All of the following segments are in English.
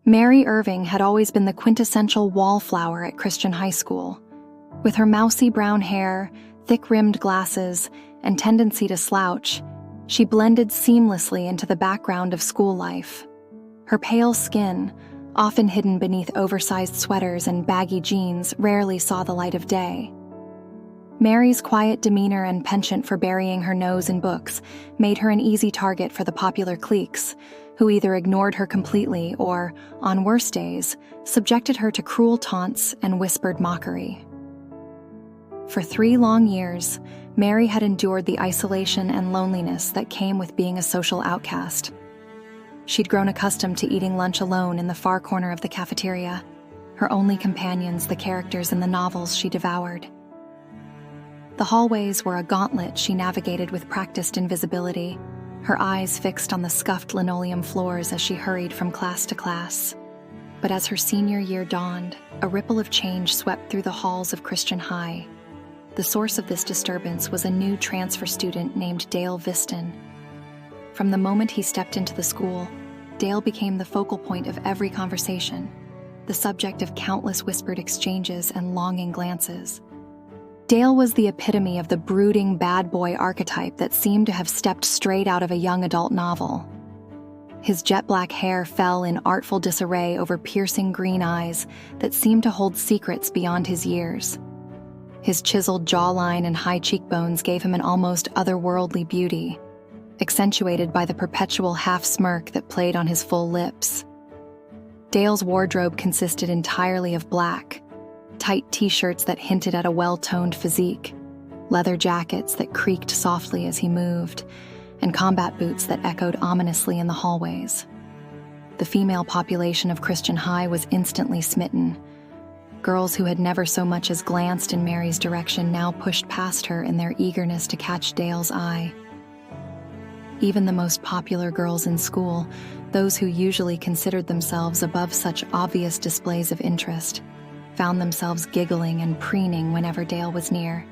Mary Irving had always been the quintessential wallflower at Christian high school. With her mousy brown hair, thick-rimmed glasses, and tendency to slouch, she blended seamlessly into the background of school life. Her pale skin, often hidden beneath oversized sweaters and baggy jeans, rarely saw the light of day. Mary's quiet demeanor and penchant for burying her nose in books made her an easy target for the popular cliques, who either ignored her completely or, on worse days, subjected her to cruel taunts and whispered mockery. For 3 long years, Mary had endured the isolation and loneliness that came with being a social outcast. She'd grown accustomed to eating lunch alone in the far corner of the cafeteria, her only companions the characters in the novels she devoured. The hallways were a gauntlet she navigated with practiced invisibility, her eyes fixed on the scuffed linoleum floors as she hurried from class to class. But as her senior year dawned, a ripple of change swept through the halls of Christian High. The source of this disturbance was a new transfer student named Dale Viston. From the moment he stepped into the school, Dale became the focal point of every conversation, the subject of countless whispered exchanges and longing glances. Dale was the epitome of the brooding bad boy archetype that seemed to have stepped straight out of a young adult novel. His jet-black hair fell in artful disarray over piercing green eyes that seemed to hold secrets beyond his years. His chiseled jawline and high cheekbones gave him an almost otherworldly beauty, accentuated by the perpetual half-smirk that played on his full lips. Dale's wardrobe consisted entirely of black, tight t-shirts that hinted at a well-toned physique, leather jackets that creaked softly as he moved, and combat boots that echoed ominously in the hallways. The female population of Christian High was instantly smitten. Girls who had never so much as glanced in Mary's direction now pushed past her in their eagerness to catch Dale's eye. Even the most popular girls in school, those who usually considered themselves above such obvious displays of interest, found themselves giggling and preening whenever Dale was near.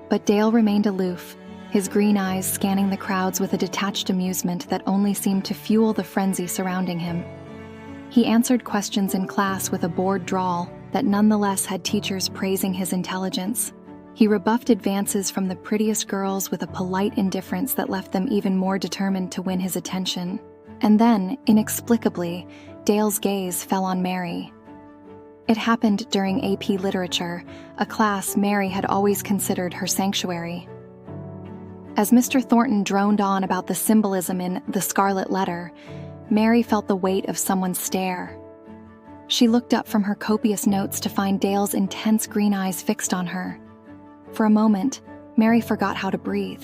But Dale remained aloof, his green eyes scanning the crowds with a detached amusement that only seemed to fuel the frenzy surrounding him. He answered questions in class with a bored drawl that nonetheless had teachers praising his intelligence. He rebuffed advances from the prettiest girls with a polite indifference that left them even more determined to win his attention. And then, inexplicably, Dale's gaze fell on Mary. It happened during AP Literature, a class Mary had always considered her sanctuary. As Mr. Thornton droned on about the symbolism in The Scarlet Letter, Mary felt the weight of someone's stare. She looked up from her copious notes to find Dale's intense green eyes fixed on her. For a moment, Mary forgot how to breathe.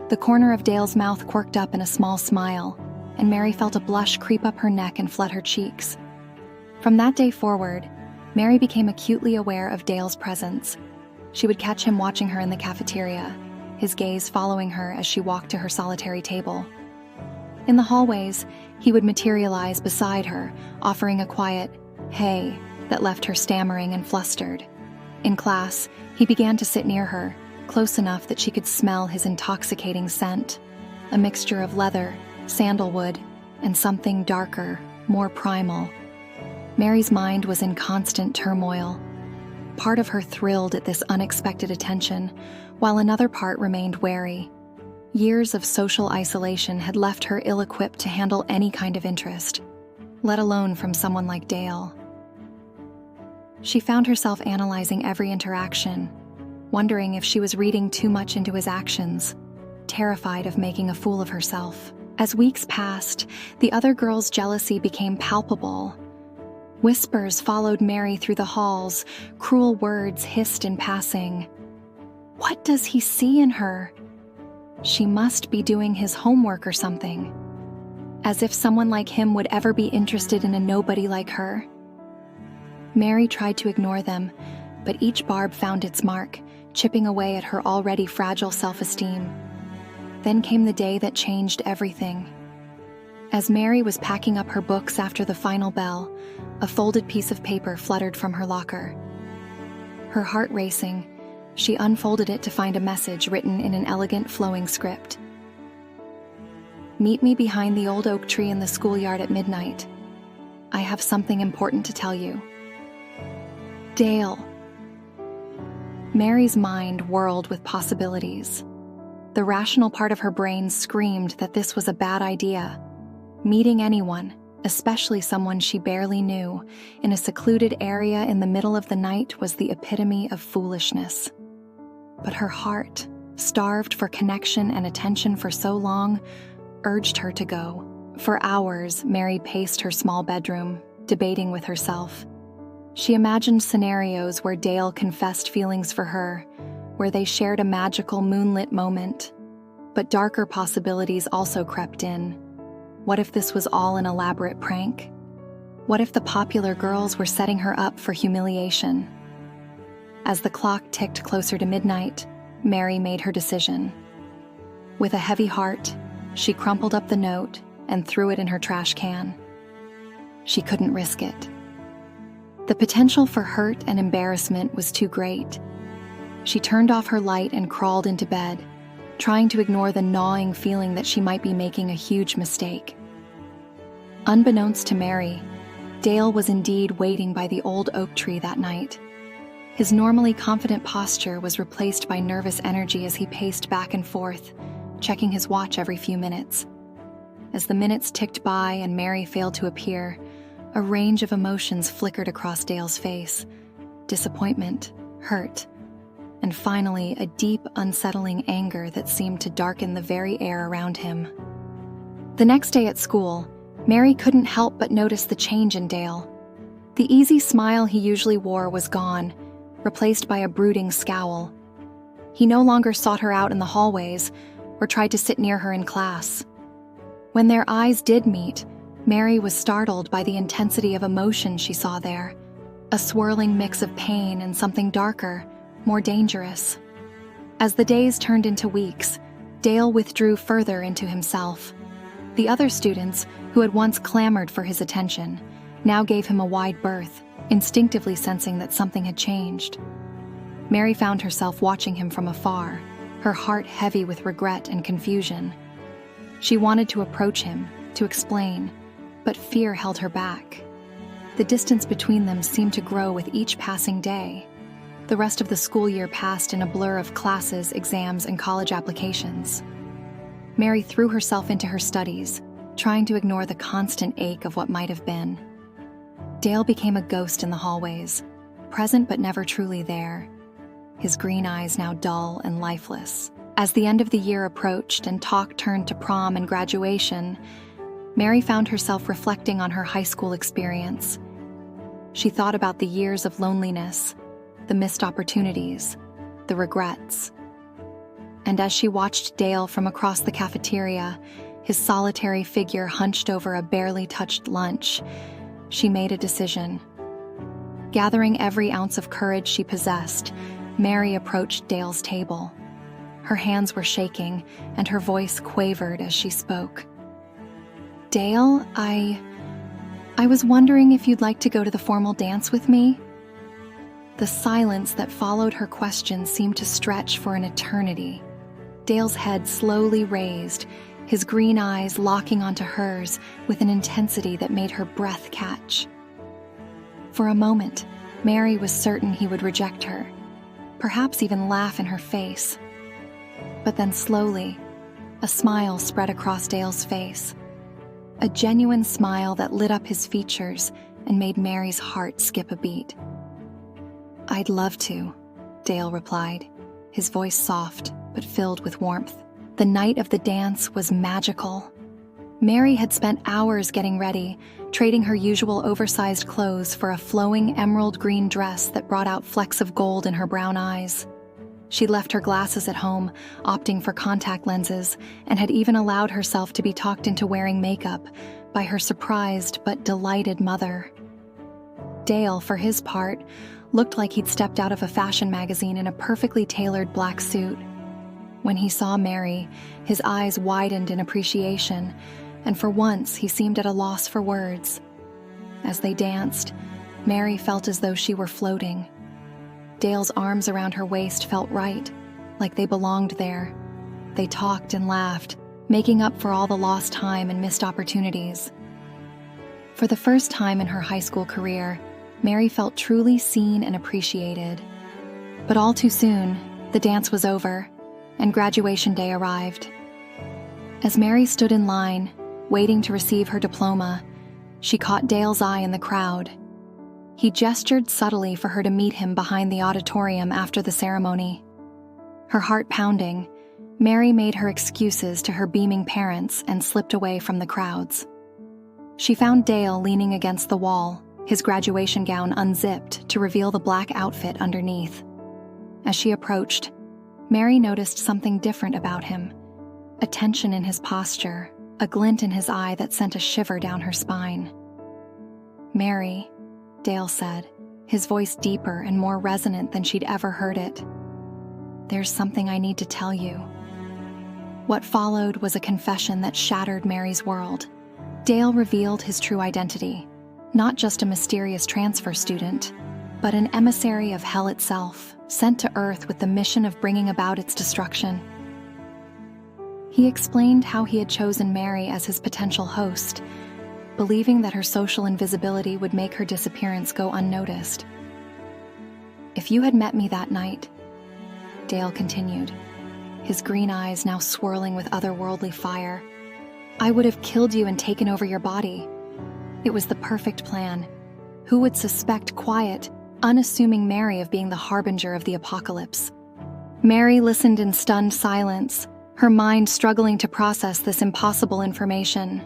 The corner of Dale's mouth quirked up in a small smile, and Mary felt a blush creep up her neck and flood her cheeks. From that day forward, Mary became acutely aware of Dale's presence. She would catch him watching her in the cafeteria, his gaze following her as she walked to her solitary table. In the hallways, he would materialize beside her, offering a quiet, "Hey," that left her stammering and flustered. In class, he began to sit near her, close enough that she could smell his intoxicating scent, a mixture of leather, sandalwood, and something darker, more primal. Mary's mind was in constant turmoil. Part of her thrilled at this unexpected attention, while another part remained wary. Years of social isolation had left her ill-equipped to handle any kind of interest, let alone from someone like Dale. She found herself analyzing every interaction, wondering if she was reading too much into his actions, terrified of making a fool of herself. As weeks passed, the other girls' jealousy became palpable. Whispers followed Mary through the halls, cruel words hissed in passing. What does he see in her? She must be doing his homework or something. As if someone like him would ever be interested in a nobody like her. Mary tried to ignore them, but each barb found its mark, chipping away at her already fragile self-esteem. Then came the day that changed everything. As Mary was packing up her books after the final bell, a folded piece of paper fluttered from her locker. Her heart racing, she unfolded it to find a message written in an elegant, flowing script. "Meet me behind the old oak tree in the schoolyard at midnight. I have something important to tell you." "Dale." Mary's mind whirled with possibilities. The rational part of her brain screamed that this was a bad idea. Meeting anyone, especially someone she barely knew, in a secluded area in the middle of the night was the epitome of foolishness. But her heart, starved for connection and attention for so long, urged her to go. For hours, Mary paced her small bedroom, debating with herself. She imagined scenarios where Dale confessed feelings for her, where they shared a magical moonlit moment. But darker possibilities also crept in. What if this was all an elaborate prank? What if the popular girls were setting her up for humiliation? As the clock ticked closer to midnight, Mary made her decision. With a heavy heart, she crumpled up the note and threw it in her trash can. She couldn't risk it. The potential for hurt and embarrassment was too great. She turned off her light and crawled into bed, trying to ignore the gnawing feeling that she might be making a huge mistake. Unbeknownst to Mary, Dale was indeed waiting by the old oak tree that night. His normally confident posture was replaced by nervous energy as he paced back and forth, checking his watch every few minutes. As the minutes ticked by and Mary failed to appear, a range of emotions flickered across Dale's face: disappointment, hurt, and finally a deep, unsettling anger that seemed to darken the very air around him. The next day at school, Mary couldn't help but notice the change in Dale. The easy smile he usually wore was gone, replaced by a brooding scowl. He no longer sought her out in the hallways or tried to sit near her in class. When their eyes did meet, Mary was startled by the intensity of emotion she saw there, a swirling mix of pain and something darker, more dangerous. As the days turned into weeks, Dale withdrew further into himself. The other students, who had once clamored for his attention, now gave him a wide berth, instinctively sensing that something had changed. Mary found herself watching him from afar, her heart heavy with regret and confusion. She wanted to approach him, to explain, but fear held her back. The distance between them seemed to grow with each passing day. The rest of the school year passed in a blur of classes, exams, and college applications. Mary threw herself into her studies, trying to ignore the constant ache of what might have been. Dale became a ghost in the hallways, present but never truly there, his green eyes now dull and lifeless. As the end of the year approached and talk turned to prom and graduation, Mary found herself reflecting on her high school experience. She thought about the years of loneliness, the missed opportunities, the regrets. And as she watched Dale from across the cafeteria, his solitary figure hunched over a barely touched lunch, she made a decision. Gathering every ounce of courage she possessed, Mary approached Dale's table. Her hands were shaking, and her voice quavered as she spoke. "Dale, I was wondering if you'd like to go to the formal dance with me?" The silence that followed her question seemed to stretch for an eternity. Dale's head slowly raised, his green eyes locking onto hers with an intensity that made her breath catch. For a moment, Mary was certain he would reject her, perhaps even laugh in her face. But then slowly, a smile spread across Dale's face. A genuine smile that lit up his features and made Mary's heart skip a beat. "I'd love to," Dale replied, his voice soft but filled with warmth. The night of the dance was magical. Mary had spent hours getting ready, trading her usual oversized clothes for a flowing emerald green dress that brought out flecks of gold in her brown eyes. She left her glasses at home, opting for contact lenses, and had even allowed herself to be talked into wearing makeup by her surprised but delighted mother. Dale, for his part, looked like he'd stepped out of a fashion magazine in a perfectly tailored black suit. When he saw Mary, his eyes widened in appreciation, and for once he seemed at a loss for words. As they danced, Mary felt as though she were floating. Dale's arms around her waist felt right, like they belonged there. They talked and laughed, making up for all the lost time and missed opportunities. For the first time in her high school career, Mary felt truly seen and appreciated. But all too soon, the dance was over, and graduation day arrived. As Mary stood in line, waiting to receive her diploma, she caught Dale's eye in the crowd. He gestured subtly for her to meet him behind the auditorium after the ceremony. Her heart pounding, Mary made her excuses to her beaming parents and slipped away from the crowds. She found Dale leaning against the wall, his graduation gown unzipped to reveal the black outfit underneath. As she approached, Mary noticed something different about him, a tension in his posture, a glint in his eye that sent a shiver down her spine. "Mary," Dale said, his voice deeper and more resonant than she'd ever heard it. "There's something I need to tell you." What followed was a confession that shattered Mary's world. Dale revealed his true identity, not just a mysterious transfer student, but an emissary of hell itself, sent to Earth with the mission of bringing about its destruction. He explained how he had chosen Mary as his potential host, believing that her social invisibility would make her disappearance go unnoticed. "If you had met me that night," Dale continued, his green eyes now swirling with otherworldly fire, "I would have killed you and taken over your body. It was the perfect plan. Who would suspect quiet, unassuming Mary of being the harbinger of the apocalypse?" Mary listened in stunned silence, her mind struggling to process this impossible information.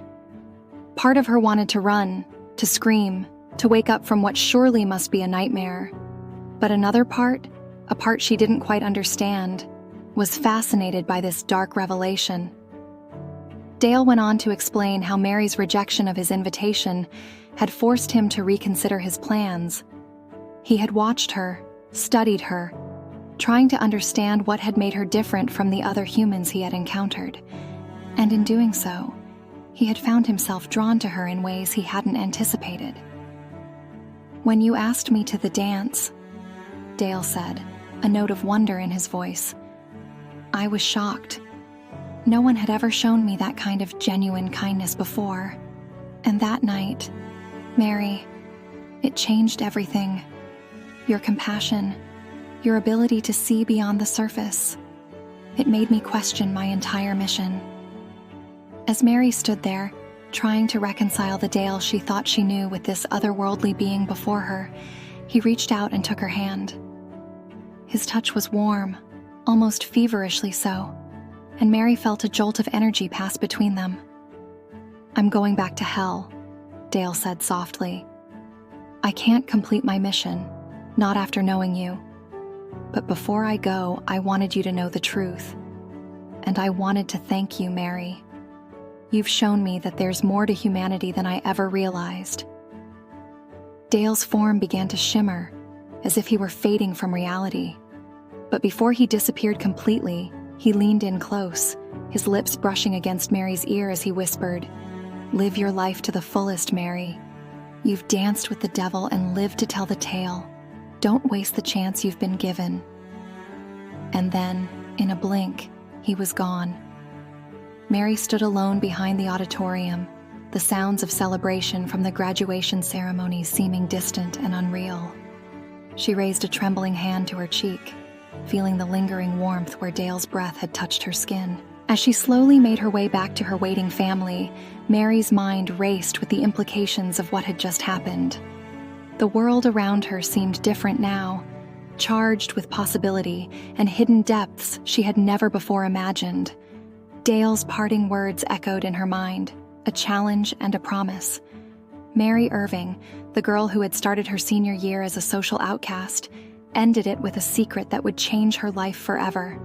Part of her wanted to run, to scream, to wake up from what surely must be a nightmare. But another part, a part she didn't quite understand, was fascinated by this dark revelation. Dale went on to explain how Mary's rejection of his invitation had forced him to reconsider his plans. He had watched her, studied her, trying to understand what had made her different from the other humans he had encountered, and in doing so, he had found himself drawn to her in ways he hadn't anticipated. "When you asked me to the dance," Dale said, a note of wonder in his voice, "I was shocked. No one had ever shown me that kind of genuine kindness before. And that night, Mary, it changed everything. Your compassion, your ability to see beyond the surface. It made me question my entire mission." As Mary stood there, trying to reconcile the Dale she thought she knew with this otherworldly being before her, he reached out and took her hand. His touch was warm, almost feverishly so, and Mary felt a jolt of energy pass between them. "I'm going back to hell," Dale said softly. "I can't complete my mission, not after knowing you. But before I go, I wanted you to know the truth. And I wanted to thank you, Mary. You've shown me that there's more to humanity than I ever realized." Dale's form began to shimmer, as if he were fading from reality. But before he disappeared completely, he leaned in close, his lips brushing against Mary's ear as he whispered, "Live your life to the fullest, Mary. You've danced with the devil and lived to tell the tale. Don't waste the chance you've been given." And then, in a blink, he was gone. Mary stood alone behind the auditorium, the sounds of celebration from the graduation ceremony seeming distant and unreal. She raised a trembling hand to her cheek, feeling the lingering warmth where Dale's breath had touched her skin. As she slowly made her way back to her waiting family, Mary's mind raced with the implications of what had just happened. The world around her seemed different now, charged with possibility and hidden depths she had never before imagined. Dale's parting words echoed in her mind, a challenge and a promise. Mary Irving, the girl who had started her senior year as a social outcast, ended it with a secret that would change her life forever.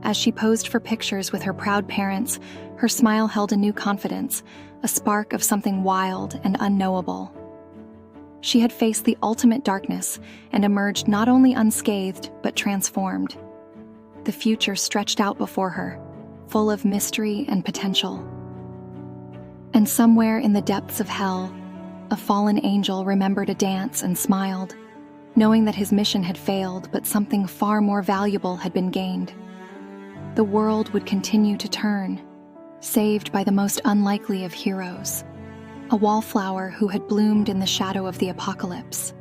As she posed for pictures with her proud parents, her smile held a new confidence, a spark of something wild and unknowable. She had faced the ultimate darkness and emerged not only unscathed, but transformed. The future stretched out before her, full of mystery and potential. And somewhere in the depths of hell, a fallen angel remembered a dance and smiled, knowing that his mission had failed, but something far more valuable had been gained. The world would continue to turn, saved by the most unlikely of heroes, a wallflower who had bloomed in the shadow of the apocalypse.